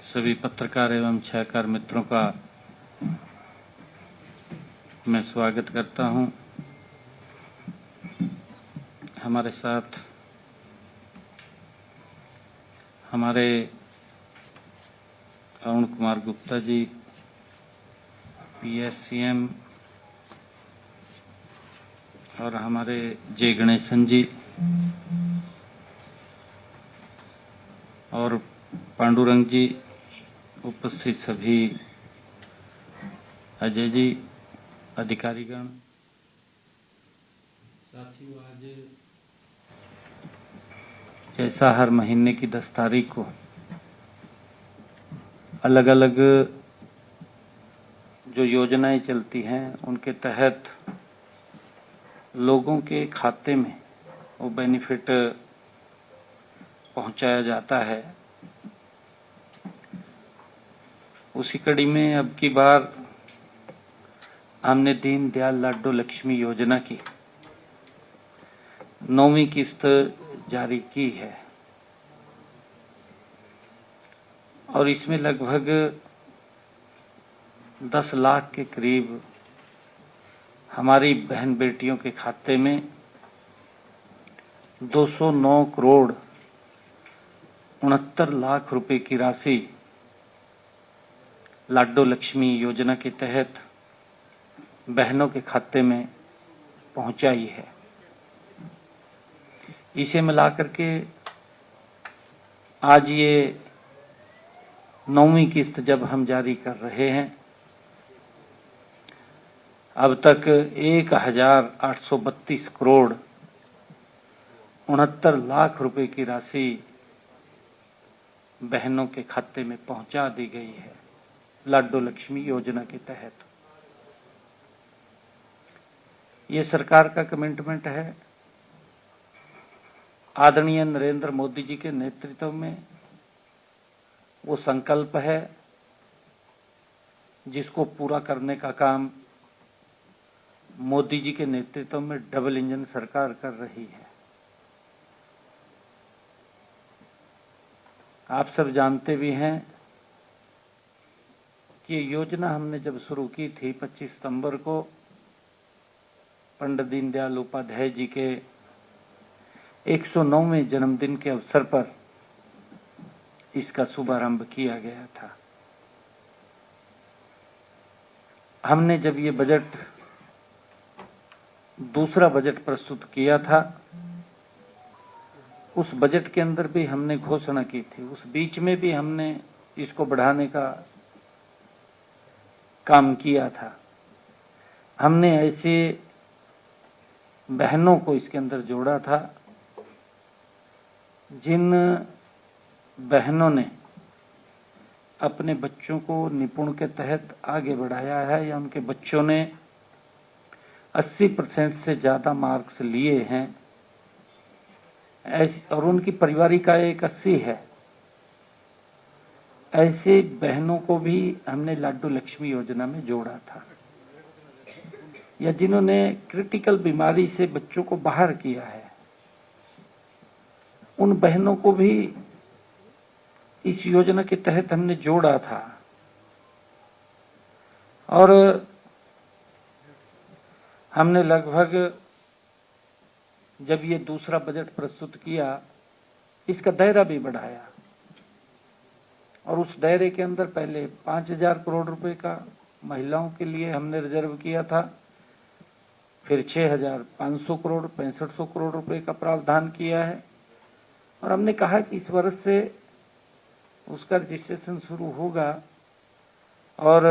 सभी पत्रकार एवं छायाकार मित्रों का मैं स्वागत करता हूं। हमारे साथ हमारे अरुण कुमार गुप्ता जी, PSCM, और हमारे जे गणेशन जी और पांडुरंग जी, उपस्थित सभी अजय जी, अधिकारीगण, साथियों, आज जैसा हर महीने की 10 तारीख को अलग अलग जो योजनाएं चलती हैं उनके तहत लोगों के खाते में वो बेनिफिट पहुंचाया जाता है, उसी कड़ी में अब की बार हमने दीनदयाल लाडो लक्ष्मी योजना की 9वीं किस्त जारी की है और इसमें लगभग 10 लाख के करीब हमारी बहन बेटियों के खाते में 209 करोड़ 69 लाख रुपए की राशि लाडो लक्ष्मी योजना के तहत बहनों के खाते में पहुंचाई है। इसे मिलाकर के आज ये 9वीं किस्त जब हम जारी कर रहे हैं, अब तक 1832 करोड़ 69 लाख रुपए की राशि बहनों के खाते में पहुंचा दी गई है लाडो लक्ष्मी योजना के तहत। ये सरकार का कमिटमेंट है, आदरणीय नरेंद्र मोदी जी के नेतृत्व में वो संकल्प है जिसको पूरा करने का काम मोदी जी के नेतृत्व में डबल इंजन सरकार कर रही है। आप सब जानते भी हैं कि ये योजना हमने जब शुरू की थी 25 सितंबर को पंडित दीनदयाल उपाध्याय जी के 109वें जन्मदिन के अवसर पर इसका शुभारंभ किया गया था। हमने जब ये बजट दूसरा बजट प्रस्तुत किया था, उस बजट के अंदर भी हमने घोषणा की थी, उस बीच में भी हमने इसको बढ़ाने का काम किया था। हमने ऐसे बहनों को इसके अंदर जोड़ा था जिन बहनों ने अपने बच्चों को निपुण के तहत आगे बढ़ाया है या उनके बच्चों ने 80% से ज्यादा मार्क्स लिए हैं और उनकी पारिवारिक आय 80 है, ऐसे बहनों को भी हमने लाडो लक्ष्मी योजना में जोड़ा था। या जिन्होंने क्रिटिकल बीमारी से बच्चों को बाहर किया है, उन बहनों को भी इस योजना के तहत हमने जोड़ा था। और हमने लगभग जब ये दूसरा बजट प्रस्तुत किया, इसका दायरा भी बढ़ाया और उस दायरे के अंदर पहले 5000 करोड़ रुपए का महिलाओं के लिए हमने रिजर्व किया था, फिर 6500 करोड़ 6500 करोड़ रुपए का प्रावधान किया है और हमने कहा कि इस वर्ष से उसका रजिस्ट्रेशन शुरू होगा और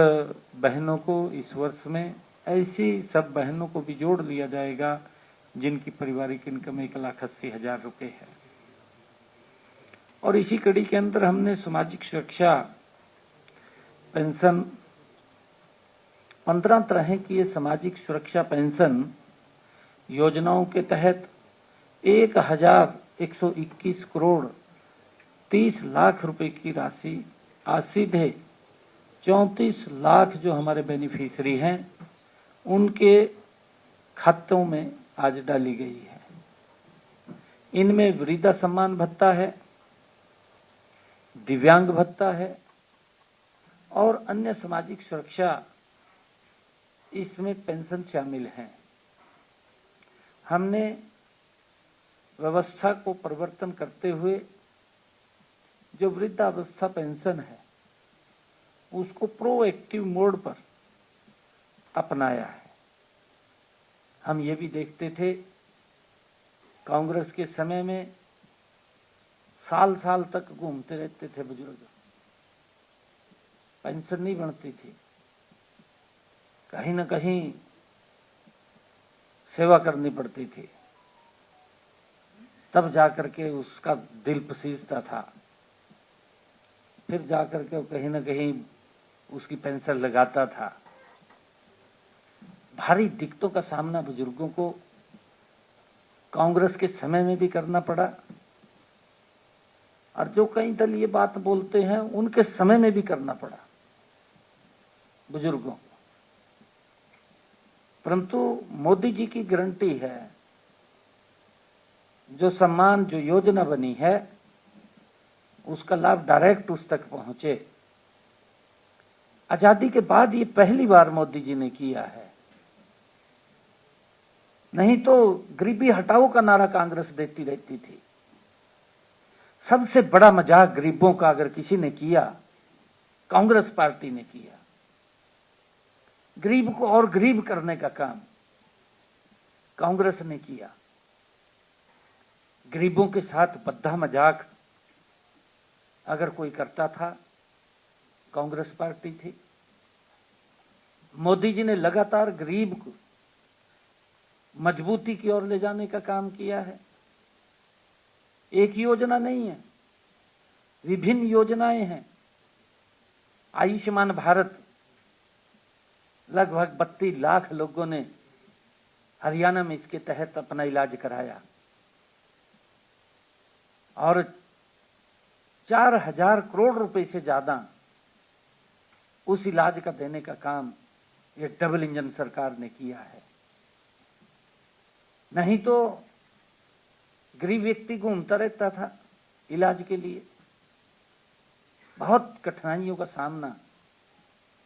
बहनों को इस वर्ष में ऐसी सब बहनों को भी जोड़ लिया जाएगा जिनकी पारिवारिक इनकम 1,80,000 रुपए है। और इसी कड़ी के अंदर हमने सामाजिक सुरक्षा पेंशन 15 तरह की ये सामाजिक सुरक्षा पेंशन योजनाओं के तहत 1,121 करोड़ 30 लाख रुपए की राशि आज सीधे 34 लाख जो हमारे बेनिफिशियरी हैं उनके खातों में आज डाली गई है। इनमें वृद्धा सम्मान भत्ता है, दिव्यांग भत्ता है, और अन्य सामाजिक सुरक्षा, इसमें पेंशन शामिल है। हमने व्यवस्था को परिवर्तन करते हुए जो वृद्धावस्था पेंशन है उसको प्रोएक्टिव मोड पर अपनाया है। हम ये भी देखते थे कांग्रेस के समय में साल साल तक घूमते रहते थे बुजुर्ग, पेंशन नहीं बनती थी, कहीं ना कहीं सेवा करनी पड़ती थी, तब जाकर के उसका दिल पसीजता था, फिर जाकर के कहीं ना कहीं उसकी पेंशन लगाता था। भारी दिक्कतों का सामना बुजुर्गों को कांग्रेस के समय में भी करना पड़ा, और जो कई दल ये बात बोलते हैं उनके समय में भी करना पड़ा बुजुर्गों को। परंतु मोदी जी की गारंटी है, जो सम्मान, जो योजना बनी है उसका लाभ डायरेक्ट उस तक पहुंचे। आजादी के बाद ये पहली बार मोदी जी ने किया है, नहीं तो गरीबी हटाओ का नारा कांग्रेस देती रहती थी। सबसे बड़ा मजाक गरीबों का अगर किसी ने किया, कांग्रेस पार्टी ने किया। गरीब को और गरीब करने का काम कांग्रेस ने किया। गरीबों के साथ बद्दा मजाक अगर कोई करता था, कांग्रेस पार्टी थी। मोदी जी ने लगातार गरीब को मजबूती की ओर ले जाने का काम किया है। एक योजना नहीं है, विभिन्न योजनाएं हैं। आयुष्मान भारत, लगभग 32 लाख लोगों ने हरियाणा में इसके तहत अपना इलाज कराया, और 4000 करोड़ रुपए से ज्यादा उस इलाज का देने का काम ये डबल इंजन सरकार ने किया है। नहीं तो गरीब व्यक्ति घूमता रहता था इलाज के लिए। बहुत कठिनाइयों का सामना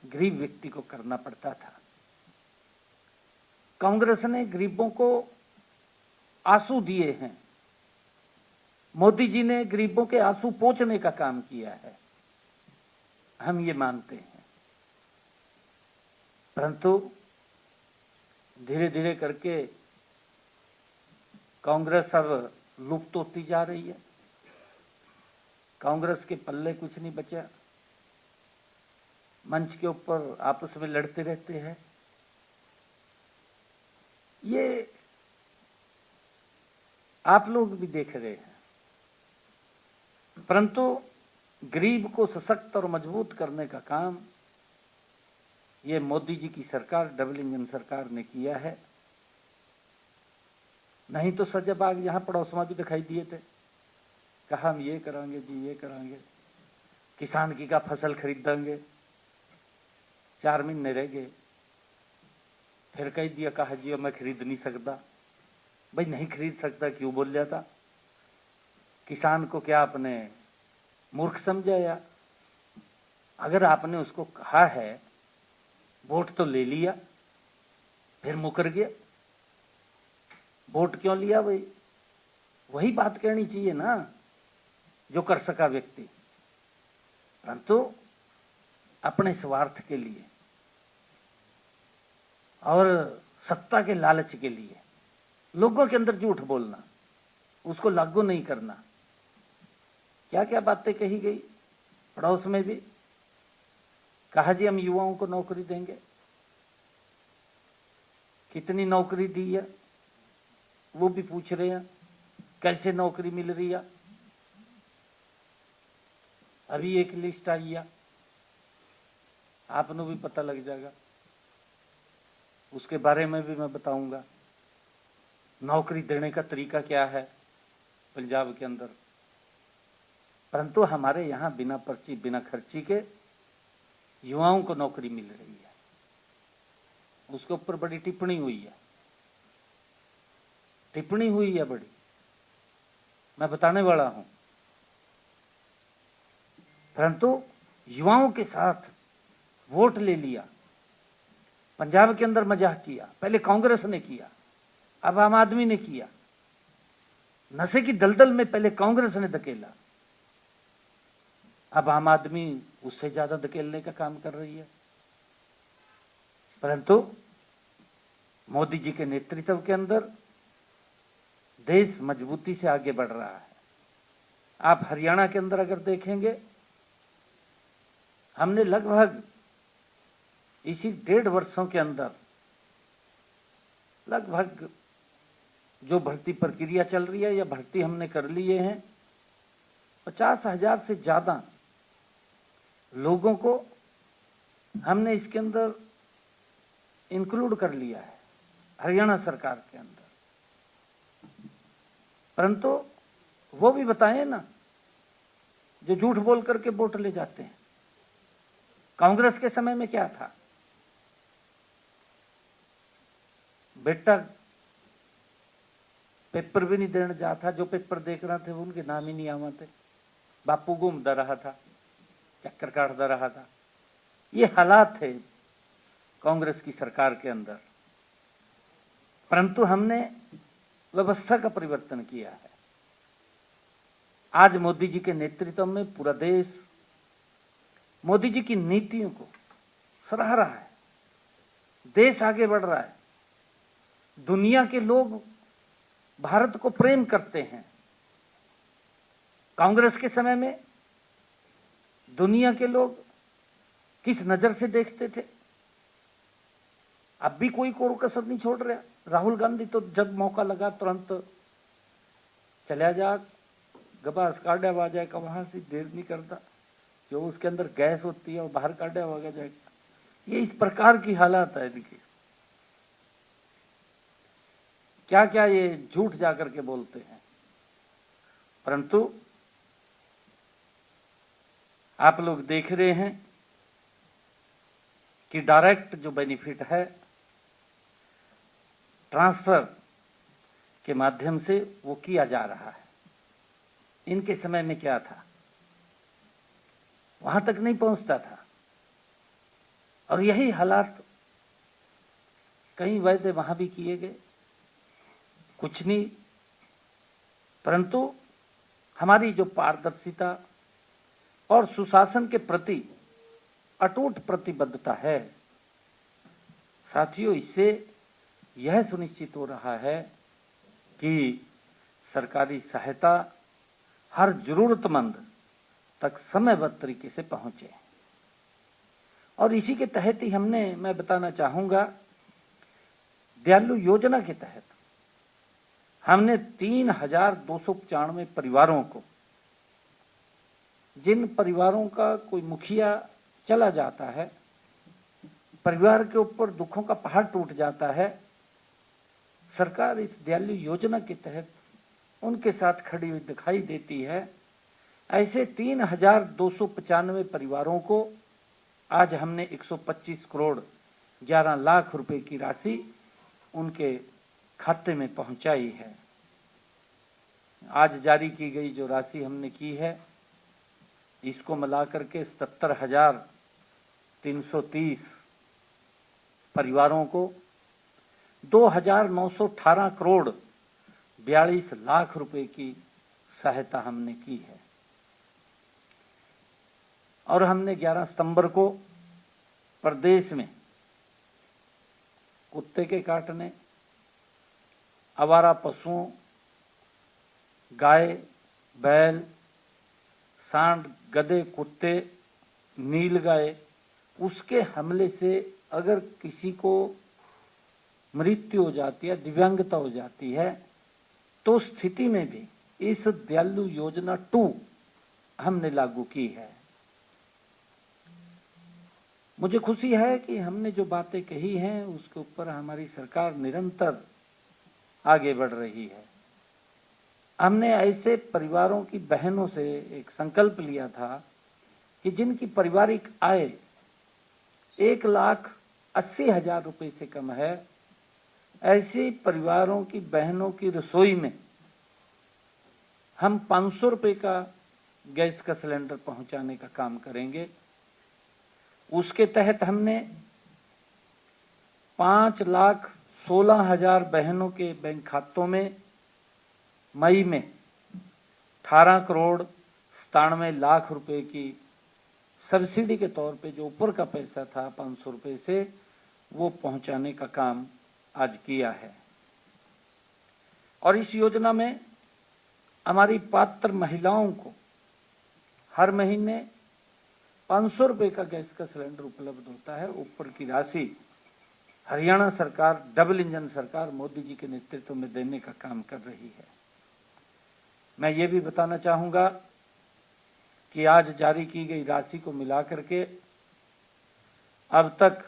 गरीब व्यक्ति को करना पड़ता था। कांग्रेस ने गरीबों को आंसू दिए हैं। मोदी जी ने गरीबों के आंसू पोंछने का काम किया है, हम ये मानते हैं। परंतु धीरे धीरे करके कांग्रेस अब लुप्त होती जा रही है। कांग्रेस के पल्ले कुछ नहीं बचा। मंच के ऊपर आपस में लड़ते रहते हैं। ये आप लोग भी देख रहे हैं। परंतु गरीब को सशक्त और मजबूत करने का काम ये मोदी जी की सरकार, डबल इंजन सरकार ने किया है। नहीं तो सजाबाग यहां पड़ोस में भी दिखाई दिए थे, कहा हम ये करांगे जी, ये करांगे, किसान की का फसल खरीदेंगे। 4 महीने रह गए, फिर कह दिया, कहा जी मैं खरीद नहीं सकता। भाई नहीं खरीद सकता क्यों बोल जाता? किसान को क्या आपने मूर्ख समझा? या अगर आपने उसको कहा है, वोट तो ले लिया, फिर मुकर गया, वोट क्यों लिया? भाई वही बात कहनी चाहिए ना जो कर सका व्यक्ति। परंतु अपने स्वार्थ के लिए और सत्ता के लालच के लिए लोगों के अंदर झूठ बोलना, उसको लागू नहीं करना। क्या क्या बातें कही गई पड़ोस में भी। कहा जी हम युवाओं को नौकरी देंगे। कितनी नौकरी दी है वो भी पूछ रहे हैं, कैसे नौकरी मिल रही है। अभी एक लिस्ट आई है, आपको भी पता लग जाएगा, उसके बारे में भी मैं बताऊंगा। नौकरी देने का तरीका क्या है पंजाब के अंदर। परंतु हमारे यहां बिना पर्ची, बिना खर्ची के युवाओं को नौकरी मिल रही है। उसके ऊपर बड़ी टिप्पणी हुई है, टिप्पणी हुई है बड़ी, मैं बताने वाला हूं। परंतु युवाओं के साथ वोट ले लिया, पंजाब के अंदर मजाक किया, पहले कांग्रेस ने किया, अब आम आदमी ने किया। नशे की दलदल में पहले कांग्रेस ने धकेला, अब आम आदमी उससे ज्यादा धकेलने का काम कर रही है। परंतु मोदी जी के नेतृत्व के अंदर देश मजबूती से आगे बढ़ रहा है। आप हरियाणा के अंदर अगर देखेंगे, हमने लगभग इसी 1.5 वर्षों के अंदर लगभग जो भर्ती प्रक्रिया चल रही है या भर्ती हमने कर लिए हैं, 50,000 से ज्यादा लोगों को हमने इसके अंदर इंक्लूड कर लिया है हरियाणा सरकार के अंदर। परंतु वो भी बताएं ना, जो झूठ बोल करके वोट ले जाते हैं। कांग्रेस के समय में क्या था, बेटा पेपर भी नहीं देने जाता, जो पेपर देख रहा थे वो उनके नाम ही नहीं आते, बापू घूमता रहा था, चक्कर काटता रहा था। ये हालात थे कांग्रेस की सरकार के अंदर। परंतु हमने व्यवस्था का परिवर्तन किया है। आज मोदी जी के नेतृत्व में पूरा देश मोदी जी की नीतियों को सराह रहा है। देश आगे बढ़ रहा है। दुनिया के लोग भारत को प्रेम करते हैं। कांग्रेस के समय में दुनिया के लोग किस नजर से देखते थे, अब भी कोई कोई कसर नहीं छोड़ रहा। राहुल गांधी तो जब मौका लगा तुरंत चला जा, गबास काढ़ा आ जाएगा, वहां से देर नहीं करता, जो उसके अंदर गैस होती है वो बाहर काढ़ा आ जाएगा। ये इस प्रकार की हालात है। देखिए क्या क्या ये झूठ जाकर के बोलते हैं। परंतु आप लोग देख रहे हैं कि डायरेक्ट जो बेनिफिट है ट्रांसफर के माध्यम से वो किया जा रहा है। इनके समय में क्या था, वहां तक नहीं पहुंचता था। और यही हालात कई वायदे वहां भी किए गए, कुछ नहीं। परंतु हमारी जो पारदर्शिता और सुशासन के प्रति अटूट प्रतिबद्धता है, साथियों, इससे यह सुनिश्चित हो रहा है कि सरकारी सहायता हर जरूरतमंद तक समयबद्ध तरीके से पहुंचे। और इसी के तहत ही मैं बताना चाहूंगा, दयालु योजना के तहत हमने 3,295 परिवारों को, जिन परिवारों का कोई मुखिया चला जाता है, परिवार के ऊपर दुखों का पहाड़ टूट जाता है, सरकार इस दयालु योजना के तहत उनके साथ खड़ी हुई दिखाई देती है। ऐसे 3,295 परिवारों को आज हमने 125 करोड़ 11 लाख रुपए की राशि उनके खाते में पहुंचाई है। आज जारी की गई जो राशि हमने की है, इसको मिलाकर के 77,330 परिवारों को 2,918 करोड़ 42 लाख रुपए की सहायता हमने की है। और हमने 11 सितंबर को प्रदेश में कुत्ते के काटने, आवारा पशुओं, गाय, बैल, सांड, गधे, कुत्ते, नीलगाय, उसके हमले से अगर किसी को मृत्यु हो जाती है, दिव्यांगता हो जाती है, तो स्थिति में भी इस दयालु योजना 2 हमने लागू की है। मुझे खुशी है कि हमने जो बातें कही हैं उसके ऊपर हमारी सरकार निरंतर आगे बढ़ रही है। हमने ऐसे परिवारों की बहनों से एक संकल्प लिया था कि जिनकी पारिवारिक आय 1,80,000 रुपए से कम है, ऐसे परिवारों की बहनों की रसोई में हम 500 रुपए का गैस का सिलेंडर पहुंचाने का काम करेंगे। उसके तहत हमने 5,16,000 बहनों के बैंक खातों में मई में 18,97 करोड़ रुपए की सब्सिडी के तौर पे जो ऊपर का पैसा था 500 रुपए से, वो पहुंचाने का काम आज किया है। और इस योजना में हमारी पात्र महिलाओं को हर महीने 500 रुपए का गैस का सिलेंडर उपलब्ध होता है। ऊपर की राशि हरियाणा सरकार, डबल इंजन सरकार मोदी जी के नेतृत्व में देने का काम कर रही है। मैं ये भी बताना चाहूंगा कि आज जारी की गई राशि को मिलाकर के अब तक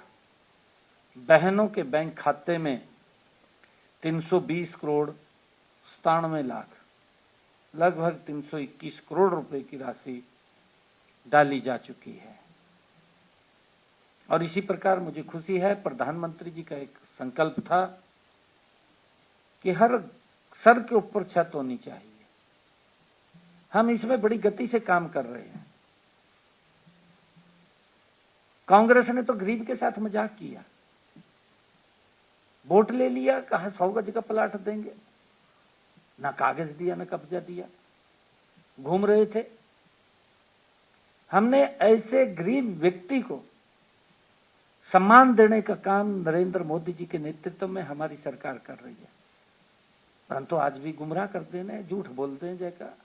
बहनों के बैंक खाते में 320 करोड़ 97 लाख, लगभग 321 करोड़ रुपए की राशि डाली जा चुकी है। और इसी प्रकार मुझे खुशी है, प्रधानमंत्री जी का एक संकल्प था कि हर सर के ऊपर छत होनी चाहिए। हम इसमें बड़ी गति से काम कर रहे हैं। कांग्रेस ने तो गरीब के साथ मजाक किया, वोट ले लिया, कहा 100 गज का प्लाट देंगे, ना कागज दिया ना कब्जा दिया, घूम रहे थे। हमने ऐसे गरीब व्यक्ति को सम्मान देने का काम नरेंद्र मोदी जी के नेतृत्व में हमारी सरकार कर रही है। परंतु आज भी गुमराह करते हैं, झूठ बोलते हैं, जैसा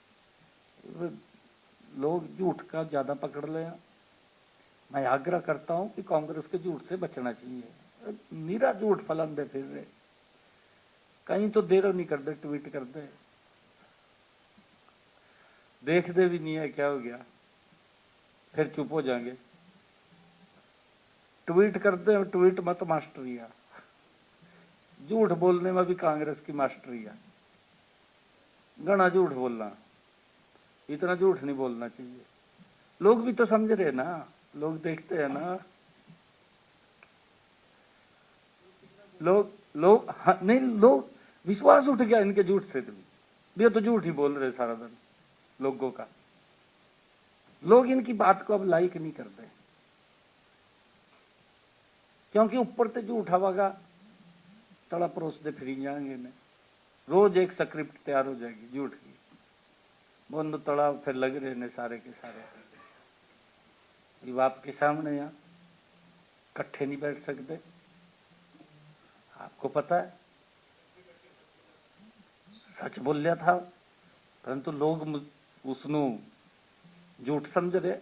लोग झूठ का ज्यादा पकड़ ले। मैं आग्रह करता हूं कि कांग्रेस के झूठ से बचना चाहिए। नीरा झूठ फैलाते फिर रहे, कहीं तो देर नहीं कर दे, ट्वीट कर दे, देखते भी नहीं है क्या हो गया, फिर चुप हो जाएंगे। ट्वीट करते हैं, ट्वीट मत मास्टरिया, झूठ बोलने में भी कांग्रेस की मास्टरिया, घना झूठ बोलना, इतना झूठ नहीं बोलना चाहिए। लोग भी तो समझ रहे ना, लोग देखते हैं ना, लोग हाँ, नहीं, लोग विश्वास उठ गया इनके झूठ से। ये तो झूठ ही बोल रहे सारा दिन लोगों का। लोग इनकी बात को अब लाइक नहीं करते, क्योंकि ऊपर से झूठ हवागा तड़ा परोस दे फिर जाएंगे ने। रोज एक स्क्रिप्ट तैयार हो जाएगी झूठ की, बंद तड़ा फिर लग रहे ने सारे के सारे। ये आपके सामने यहाँ इकट्ठे नहीं बैठ सकते, आपको पता है, सच बोल लिया था, परंतु लोग उसनु झूठ समझ रहे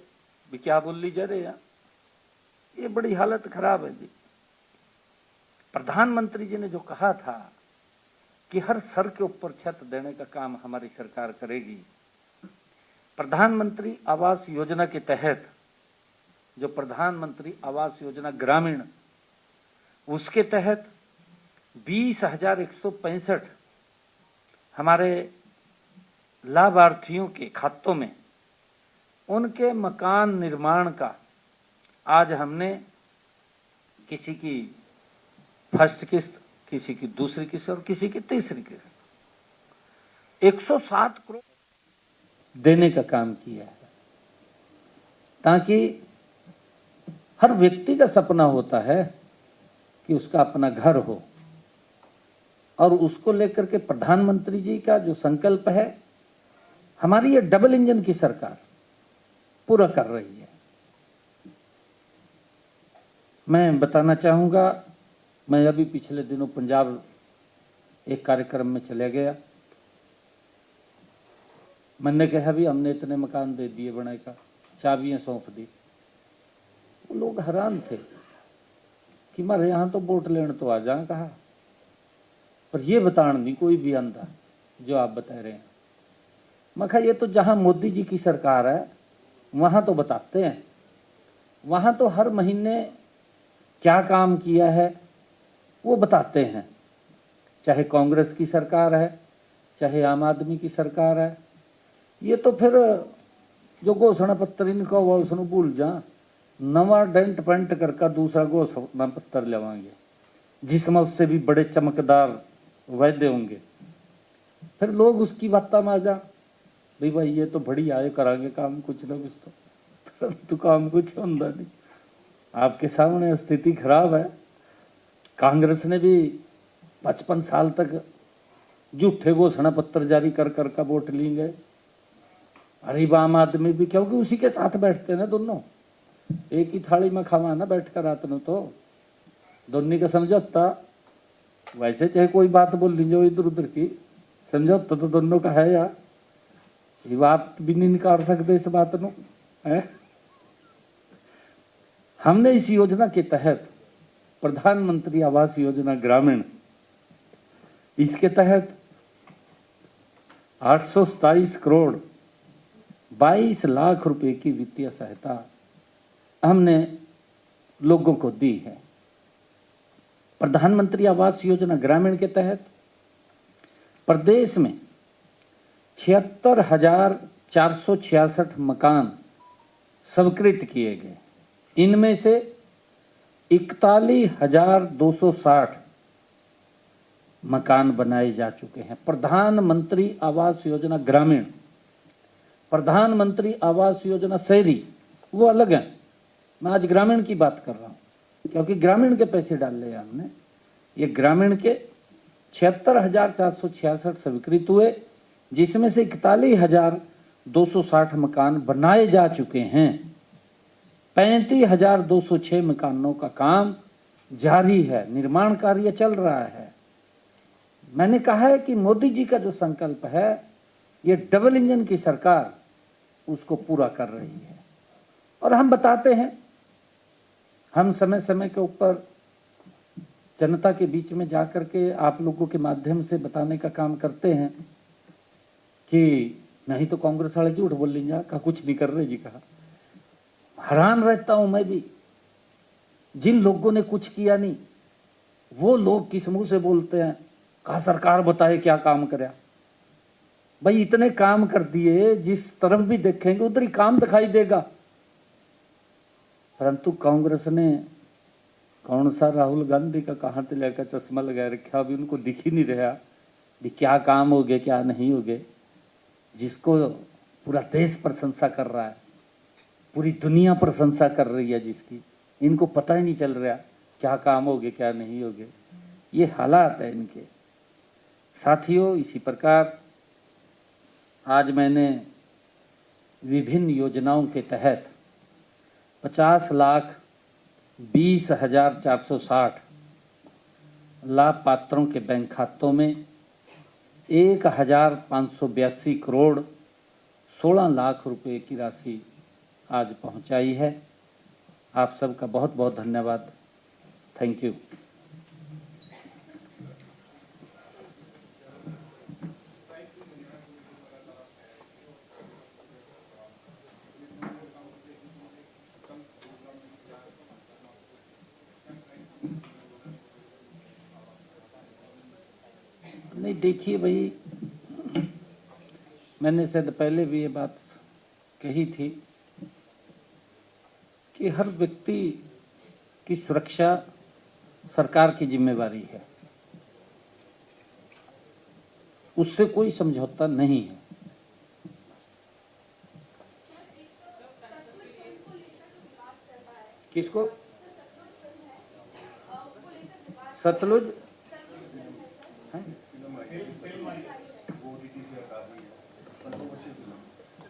भी, क्या बोल ली जा रहे हैं। ये बड़ी हालत खराब है जी। प्रधानमंत्री जी ने जो कहा था कि हर सर के ऊपर छत देने का काम हमारी सरकार करेगी, प्रधानमंत्री आवास योजना के तहत जो प्रधानमंत्री आवास योजना ग्रामीण, उसके तहत 20,165 हमारे लाभार्थियों के खातों में उनके मकान निर्माण का आज हमने किसी की फर्स्ट किस्त, किसी की दूसरी किस्त और किसी की तीसरी किस्त 107 करोड़ देने का काम किया है, ताकि हर व्यक्ति का सपना होता है कि उसका अपना घर हो। और उसको लेकर के प्रधानमंत्री जी का जो संकल्प है, हमारी ये डबल इंजन की सरकार पूरा कर रही है। मैं बताना चाहूंगा, मैं अभी पिछले दिनों पंजाब एक कार्यक्रम में चले गया। मैंने कहा भी हमने इतने मकान दे दिए बने का, चाबियां सौंप दी। वो लोग हैरान थे कि मारे यहाँ तो वोट लेने तो आ जाए, कहा पर ये बताना नहीं कोई भी आंदा जो आप बता रहे हैं। मैं कहा ये तो जहां मोदी जी की सरकार है वहां तो बताते हैं, वहां तो हर महीने क्या काम किया है वो बताते हैं। चाहे कांग्रेस की सरकार है, चाहे आम आदमी की सरकार है, ये तो फिर जो घोषणा पत्र इनका वो उसने भूल जा, नवा डेंट पेंट करके दूसरा घोषणा पत्र लेवाएंगे जिसमें उससे भी बड़े चमकदार वायदे होंगे। फिर लोग उसकी बात में आ जा, भाई ये तो बढ़िया है, करांगे काम कुछ ना कुछ, तो काम कुछ होता नहीं। आपके सामने स्थिति खराब है। कांग्रेस ने भी 55 साल तक झूठे घोषणा पत्र जारी कर कर का वोट ली गए। अरे आम आदमी भी, क्योंकि उसी के साथ बैठते ना दोनों, एक ही थाली में खावा ना बैठ कर रात में, तो दोनों का समझौता। वैसे चाहे कोई बात बोल लीजिए इधर उधर की, समझौता तो दोनों का है यार, ये बात भी नहीं निकाल सकते इस बात नो है। हमने इस योजना के तहत प्रधानमंत्री आवास योजना ग्रामीण, इसके तहत 827 करोड़ 22 लाख रुपए की वित्तीय सहायता हमने लोगों को दी है। प्रधानमंत्री आवास योजना ग्रामीण के तहत प्रदेश में 76,466 मकान स्वीकृत किए गए। इनमें से 41,260 मकान बनाए जा चुके हैं। प्रधानमंत्री आवास योजना ग्रामीण, प्रधानमंत्री आवास योजना शहरी वो अलग है। मैं आज ग्रामीण की बात कर रहा हूं क्योंकि ग्रामीण के पैसे डाल लिए हमने। ये ग्रामीण के 76,466 स्वीकृत हुए, जिसमें से 41,260 मकान बनाए जा चुके हैं। 35,206 मकानों का काम जारी है, निर्माण कार्य चल रहा है। मैंने कहा है कि मोदी जी का जो संकल्प है, ये डबल इंजन की सरकार उसको पूरा कर रही है। और हम बताते हैं, हम समय समय के ऊपर जनता के बीच में जाकर के आप लोगों के माध्यम से बताने का काम करते हैं कि नहीं तो कांग्रेस वाले झूठ बोल लेंगे का कुछ नहीं कर रहे जी। कहा हैरान रहता हूं मैं भी, जिन लोगों ने कुछ किया नहीं वो लोग किस मुंह से बोलते हैं, कहा सरकार बताए क्या काम करे। भाई इतने काम कर दिए, जिस तरफ भी देखेंगे उधर ही काम दिखाई देगा। परंतु कांग्रेस ने कौन सा राहुल गांधी का कहां से लेकर चश्मा लगा रखा, अभी उनको दिख ही नहीं रहा भी क्या काम हो गए क्या नहीं हो गए, जिसको पूरा देश प्रशंसा कर रहा है, पूरी दुनिया प्रशंसा कर रही है, जिसकी इनको पता ही नहीं चल रहा क्या काम हो गए क्या नहीं हो गए। ये हालात है इनके। साथियों, इसी प्रकार आज मैंने विभिन्न योजनाओं के तहत 50,20,460 लाभपात्रों के बैंक खातों में 1,582 करोड़ 16 लाख रुपए की राशि आज पहुंचाई है। आप सबका बहुत बहुत धन्यवाद। Thank you. नहीं देखिए भाई, मैंने शायद पहले भी ये बात कही थी कि हर व्यक्ति की सुरक्षा सरकार की जिम्मेवारी है, उससे कोई समझौता नहीं है। किसको? सतलुज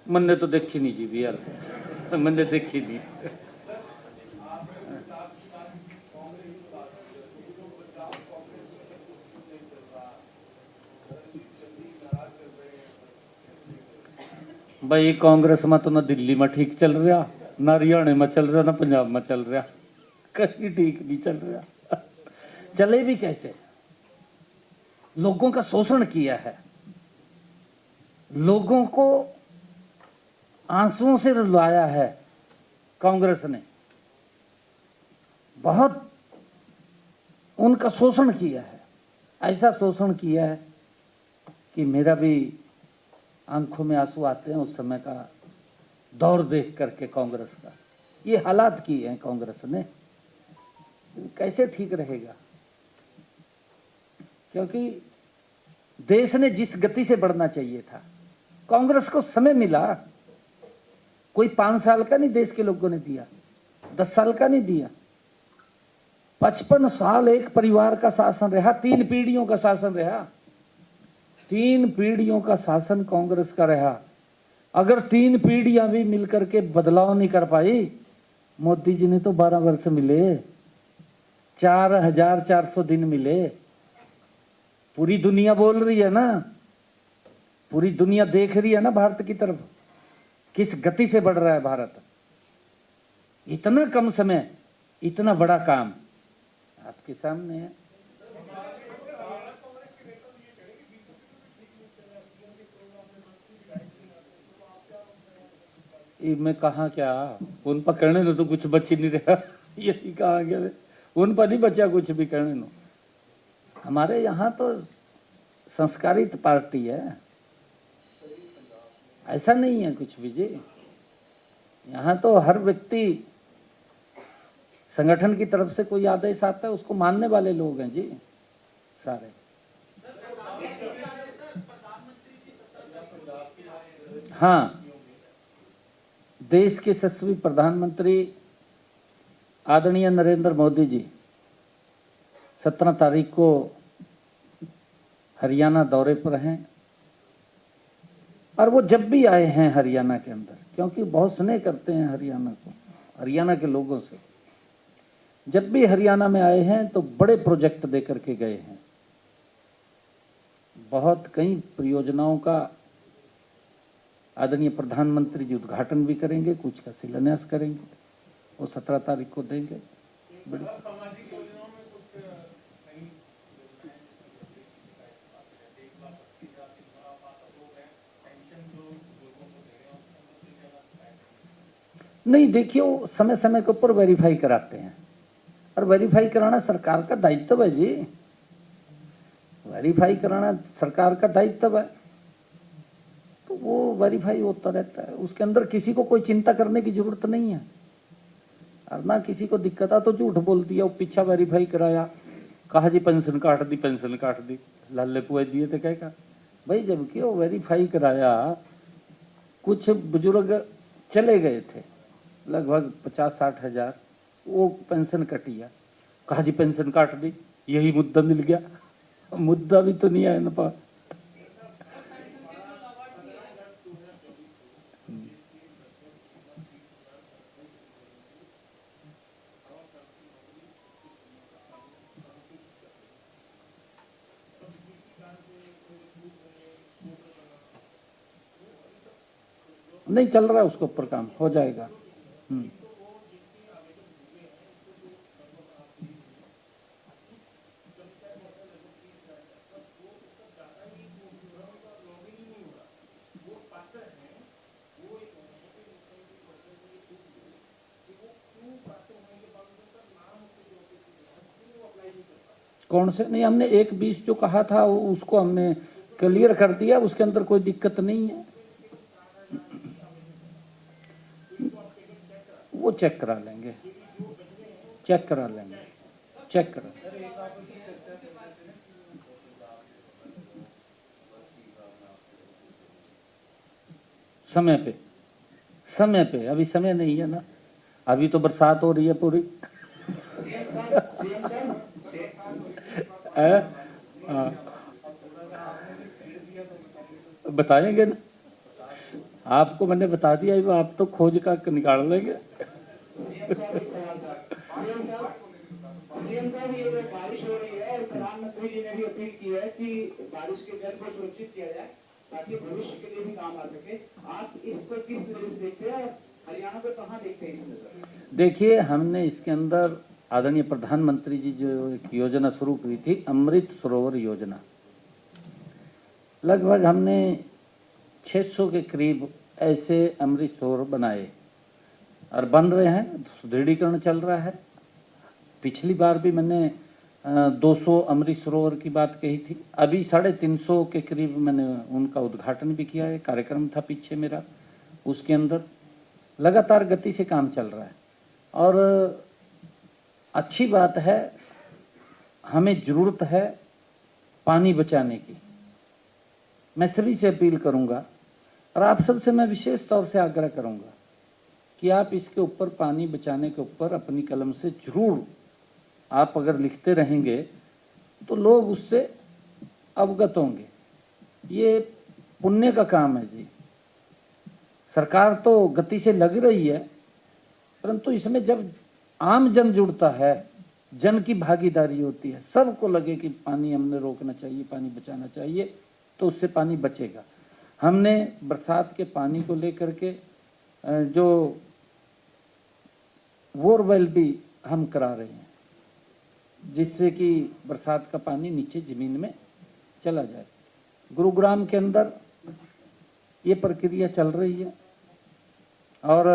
मैंने तो देखी नहीं जी यार, मैंने देखी नहीं। भाई कांग्रेस में तो ना दिल्ली में ठीक चल रहा, ना हरियाणा में चल रहा, ना पंजाब में चल रहा, कहीं ठीक नहीं चल रहा। चले भी कैसे? लोगों का शोषण किया है, लोगों को आंसुओं से रुलवाया है कांग्रेस ने, बहुत उनका शोषण किया है। ऐसा शोषण किया है कि मेरा भी आंखों में आंसू आते हैं उस समय का दौर देख करके कांग्रेस का। ये हालात किए हैं कांग्रेस ने, कैसे ठीक रहेगा? क्योंकि देश ने जिस गति से बढ़ना चाहिए था, कांग्रेस को समय मिला, कोई 5 साल का नहीं देश के लोगों ने दिया, 10 साल का नहीं दिया। 55 साल एक परिवार का शासन रहा, 3 पीढ़ियों का शासन रहा, 3 पीढ़ियों का शासन कांग्रेस का रहा। अगर 3 पीढ़ियां भी मिलकर के बदलाव नहीं कर पाई, मोदी जी ने तो 12 वर्ष मिले, 4400 दिन मिले। पूरी दुनिया बोल रही है ना, पूरी दुनिया देख रही है ना भारत की तरफ, किस गति से बढ़ रहा है भारत। इतना कम समय, इतना बड़ा काम आपके सामने है। ये मैं कहा क्या, उन पर कहने नो तो कुछ बच ही नहीं रहा। यही कहा गया, उन पर नहीं बचा कुछ भी कहने नो। हमारे यहाँ तो संस्कारित पार्टी है, ऐसा नहीं है कुछ भी जी। यहाँ तो हर व्यक्ति, संगठन की तरफ से कोई आदेश आता है उसको मानने वाले लोग हैं जी सारे। हाँ, देश के यशस्वी प्रधानमंत्री आदरणीय नरेंद्र मोदी जी 17 तारीख को हरियाणा दौरे पर हैं। और वो जब भी आए हैं हरियाणा के अंदर, क्योंकि बहुत स्नेह करते हैं हरियाणा को, हरियाणा के लोगों से, जब भी हरियाणा में आए हैं तो बड़े प्रोजेक्ट दे करके गए हैं। बहुत कई परियोजनाओं का आदरणीय प्रधानमंत्री जी उद्घाटन भी करेंगे, कुछ का शिलान्यास करेंगे, वो 17 तारीख को देंगे। नहीं, देखिए वो समय समय के ऊपर वेरीफाई कराते हैं, और वेरीफाई कराना सरकार का दायित्व है जी। वेरीफाई कराना सरकार का दायित्व है, तो वो वेरीफाई होता रहता है। उसके अंदर किसी को कोई चिंता करने की जरूरत नहीं है, और ना किसी को दिक्कत आ तो झूठ बोल दिया, वो पीछा वेरीफाई कराया, कहा जी पेंशन काट दी, पेंशन काट दी, लाले पुए दिए थे कहेगा भाई, जबकि वो वेरीफाई कराया। कुछ बुजुर्ग चले गए थे, लगभग 50-60 हजार, वो पेंशन कटिया, कहा जी पेंशन काट दी, यही मुद्दा मिल गया। मुद्दा भी तो नहीं आया ना पास। नहीं चल रहा है, उसके ऊपर काम हो जाएगा। कौन से? नहीं, हमने 1-20 जो कहा था उसको हमने क्लियर कर दिया, उसके अंदर कोई दिक्कत नहीं है। वो चेक करा लेंगे, चेक करा लेंगे, चेक करा। समय पे, समय पे, अभी समय नहीं है ना, अभी तो बरसात हो रही है पूरी। बताएंगे ना आपको, मैंने बता दिया, आप तो खोज का निकाल लेंगे। सीएम साहब, ये बारिश हो रही है, प्रधानमंत्री जी ने भी अपील की है कि बारिश के जल को सुरक्षित किया जाए ताकि भविष्य के लिए भी काम आ सके। आप इस पर किस नजर से देखते हैं, हरियाणा को कहाँ देखते हैं इस नजर? देखिए, हमने इसके अंदर आदरणीय प्रधानमंत्री जी जो एक योजना शुरू की थी, अमृत सरोवर योजना, लगभग हमने 600 के करीब ऐसे अमृत सरोवर बनाए और बन रहे हैं, सुदृढ़ीकरण चल रहा है। पिछली बार भी मैंने 200 अमृत सरोवर की बात कही थी, अभी 350 के करीब मैंने उनका उद्घाटन भी किया है। कार्यक्रम था पीछे मेरा, उसके अंदर लगातार गति से काम चल रहा है। और अच्छी बात है, हमें ज़रूरत है पानी बचाने की। मैं सभी से अपील करूंगा और आप सबसे मैं विशेष तौर से आग्रह करूंगा कि आप इसके ऊपर, पानी बचाने के ऊपर अपनी कलम से जरूर आप अगर लिखते रहेंगे तो लोग उससे अवगत होंगे। ये पुण्य का काम है जी। सरकार तो गति से लग रही है, परंतु इसमें जब आम जन जुड़ता है, जन की भागीदारी होती है, सबको लगे कि पानी हमने रोकना चाहिए, पानी बचाना चाहिए, तो उससे पानी बचेगा। हमने बरसात के पानी को लेकर के जो बोरवेल भी हम करा रहे हैं, जिससे कि बरसात का पानी नीचे जमीन में चला जाए। गुरुग्राम के अंदर ये प्रक्रिया चल रही है और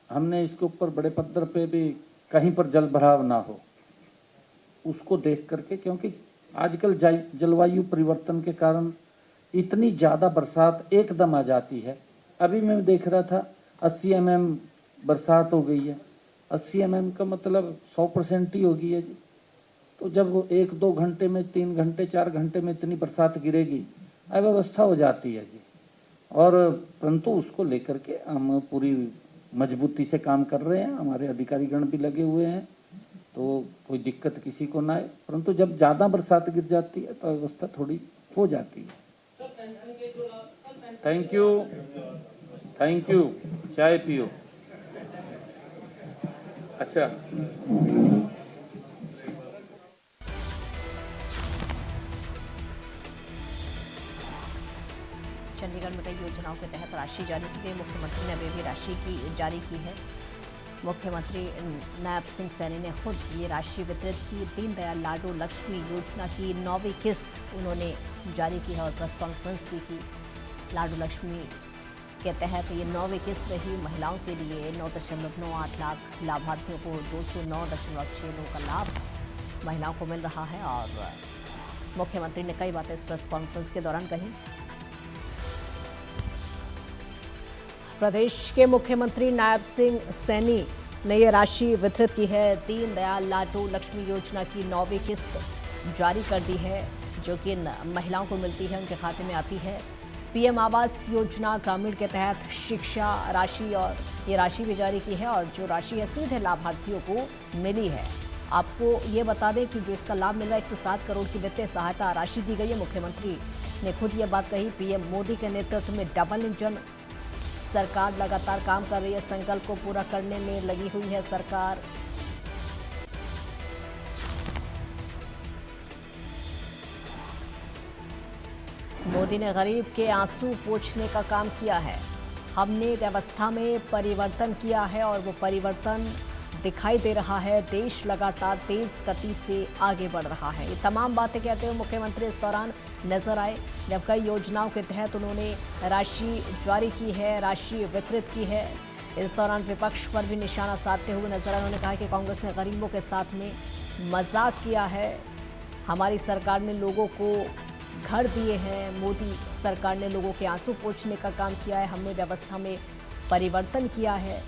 हमने इसके ऊपर बड़े पद्धर पे भी कहीं पर जल भराव ना हो उसको देख करके, क्योंकि आजकल जलवायु परिवर्तन के कारण इतनी ज़्यादा बरसात एकदम आ जाती है। अभी मैं देख रहा था 80 mm बरसात हो गई है। 80 mm का मतलब 100% ही हो गई है जी। तो जब वो 1-2 घंटे में, 3 घंटे 4 घंटे में इतनी बरसात गिरेगी, अव्यवस्था हो जाती है जी। और परंतु उसको लेकर के हम पूरी मजबूती से काम कर रहे हैं, हमारे अधिकारीगण भी लगे हुए हैं, तो कोई दिक्कत किसी को ना आए। परंतु जब ज़्यादा बरसात गिर जाती है तो अवस्था थोड़ी हो जाती है। Thank you, thank you. चाय पियो। अच्छा, चंडीगढ़ में कई योजनाओं के तहत राशि जारी की गई। मुख्यमंत्री ने अभी भी राशि की जारी की है। मुख्यमंत्री नायब सिंह सैनी ने खुद ये राशि वितरित की। दीनदयाल लाडू लक्ष्मी योजना की 9वीं किस्त उन्होंने जारी की है और प्रेस कॉन्फ्रेंस भी की। लाडू लक्ष्मी के तहत ये 9वीं किस्त रही। महिलाओं के लिए 9.98 लाख लाभार्थियों को 209.69 का लाभ महिलाओं को मिल रहा है। और मुख्यमंत्री ने कई बातें इस प्रेस कॉन्फ्रेंस के दौरान कही। प्रदेश के मुख्यमंत्री नायब सिंह सैनी ने यह राशि वितरित की है। दीनदयाल लाडू लक्ष्मी योजना की 9वीं किस्त जारी कर दी है, जो कि महिलाओं को मिलती है, उनके खाते में आती है। पीएम आवास योजना ग्रामीण के तहत शिक्षा राशि और ये राशि भी जारी की है और जो राशि है सीधे लाभार्थियों को मिली है। आपको ये बता दें कि जो इसका लाभ मिल रहा है 107 करोड़ की वित्तीय सहायता राशि दी गई है। मुख्यमंत्री ने खुद ये बात कही। पीएम मोदी के नेतृत्व में डबल इंजन सरकार लगातार काम कर रही है। संकल्प को पूरा करने में लगी हुई है सरकार। मोदी ने गरीब के आंसू पोंछने का काम किया है। हमने व्यवस्था में परिवर्तन किया है और वो परिवर्तन दिखाई दे रहा है। देश लगातार तेज गति से आगे बढ़ रहा है। ये तमाम बातें कहते हुए मुख्यमंत्री इस दौरान नजर आए, जब कई योजनाओं के तहत उन्होंने राशि जारी की है, राशि वितरित की है। इस दौरान विपक्ष पर भी निशाना साधते हुए नजर आए। उन्होंने कहा कि कांग्रेस ने गरीबों के साथ में मजाक किया है। हमारी सरकार ने लोगों को घर दिए हैं। मोदी सरकार ने लोगों के आंसू पोंछने का काम किया है। हमने व्यवस्था में परिवर्तन किया है।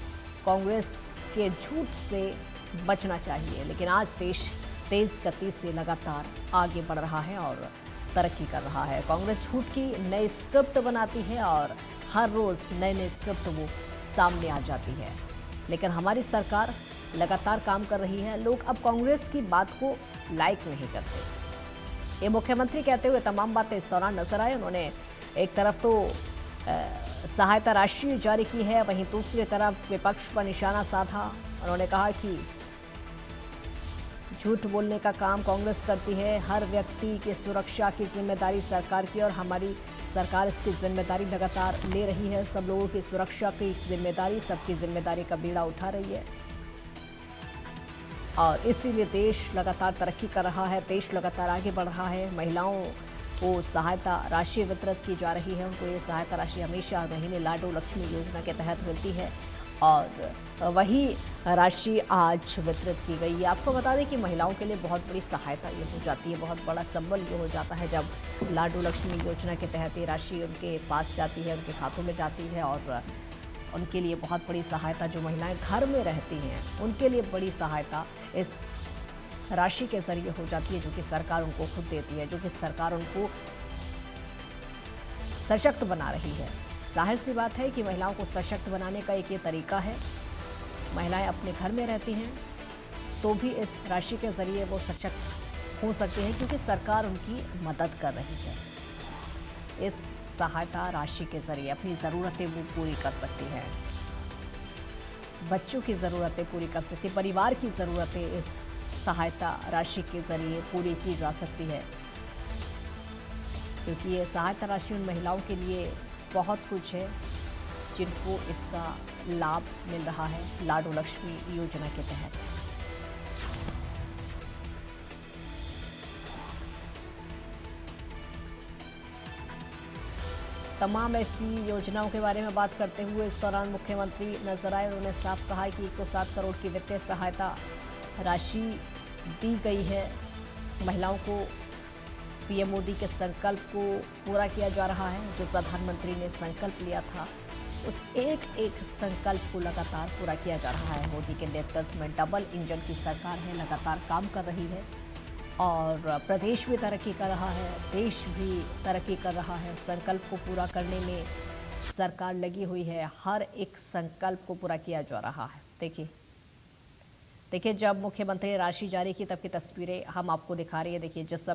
कांग्रेस के झूठ से बचना चाहिए। लेकिन आज देश तेज गति से लगातार आगे बढ़ रहा है और तरक्की कर रहा है। कांग्रेस झूठ की नई स्क्रिप्ट बनाती है और हर रोज नए नए स्क्रिप्ट वो सामने आ जाती है। लेकिन हमारी सरकार लगातार काम कर रही है। लोग अब कांग्रेस की बात को लाइक नहीं करते। ये मुख्यमंत्री कहते हुए तमाम बातें इस दौरान नजर आए। उन्होंने एक तरफ तो सहायता राशि जारी की है, वहीं दूसरी तरफ विपक्ष पर निशाना साधा। उन्होंने कहा कि झूठ बोलने का काम कांग्रेस करती है। हर व्यक्ति की सुरक्षा की जिम्मेदारी सरकार की और हमारी सरकार इसकी जिम्मेदारी लगातार ले रही है। सब लोगों की सुरक्षा की जिम्मेदारी, सबकी जिम्मेदारी का बीड़ा उठा रही है और इसीलिए देश लगातार तरक्की कर रहा है। देश लगातार आगे बढ़ रहा है। महिलाओं को सहायता राशि वितरित की जा रही है। उनको ये सहायता राशि हमेशा हर महीने लाडू लक्ष्मी योजना के तहत मिलती है और वही राशि आज वितरित की गई है। आपको बता दें कि महिलाओं के लिए बहुत बड़ी सहायता ये हो जाती है, बहुत बड़ा संबल ये हो जाता है जब लाडू लक्ष्मी योजना के तहत ये राशि उनके पास जाती है, उनके खातों में जाती है और उनके लिए बहुत बड़ी सहायता, जो महिलाएं घर में रहती हैं उनके लिए बड़ी सहायता इस राशि के जरिए हो जाती है, जो कि सरकार उनको खुद देती है, जो कि सरकार उनको सशक्त बना रही है। जाहिर सी बात है कि महिलाओं को सशक्त बनाने का एक ये तरीका है। महिलाएं अपने घर में रहती हैं तो भी इस राशि के जरिए वो सशक्त हो सकती हैं, क्योंकि सरकार उनकी मदद कर रही है। इस सहायता राशि के जरिए अपनी ज़रूरतें वो पूरी कर सकती हैं, बच्चों की ज़रूरतें पूरी कर सकती, परिवार की ज़रूरतें इस सहायता राशि के जरिए पूरी की जा सकती है, क्योंकि ये सहायता राशि उन महिलाओं के लिए बहुत कुछ है जिनको इसका लाभ मिल रहा है लाडो लक्ष्मी योजना के तहत। तमाम ऐसी योजनाओं के बारे में बात करते हुए इस दौरान मुख्यमंत्री नजर आए। उन्होंने साफ कहा कि 107 करोड़ की वित्तीय सहायता राशि दी गई है। महिलाओं को पीएम मोदी के संकल्प को पूरा किया जा रहा है। जो प्रधानमंत्री ने संकल्प लिया था उस एक एक संकल्प को लगातार पूरा किया जा रहा है। मोदी के नेतृत्व में डबल इंजन की सरकार है, लगातार काम कर रही है और प्रदेश भी तरक्की कर रहा है, देश भी तरक्की कर रहा है। संकल्प को पूरा करने में सरकार लगी हुई है, हर एक संकल्प को पूरा किया जा रहा है। देखिए जब मुख्यमंत्री ने राशि जारी की तब की तस्वीरें हम आपको दिखा रही है। देखिए जिस समय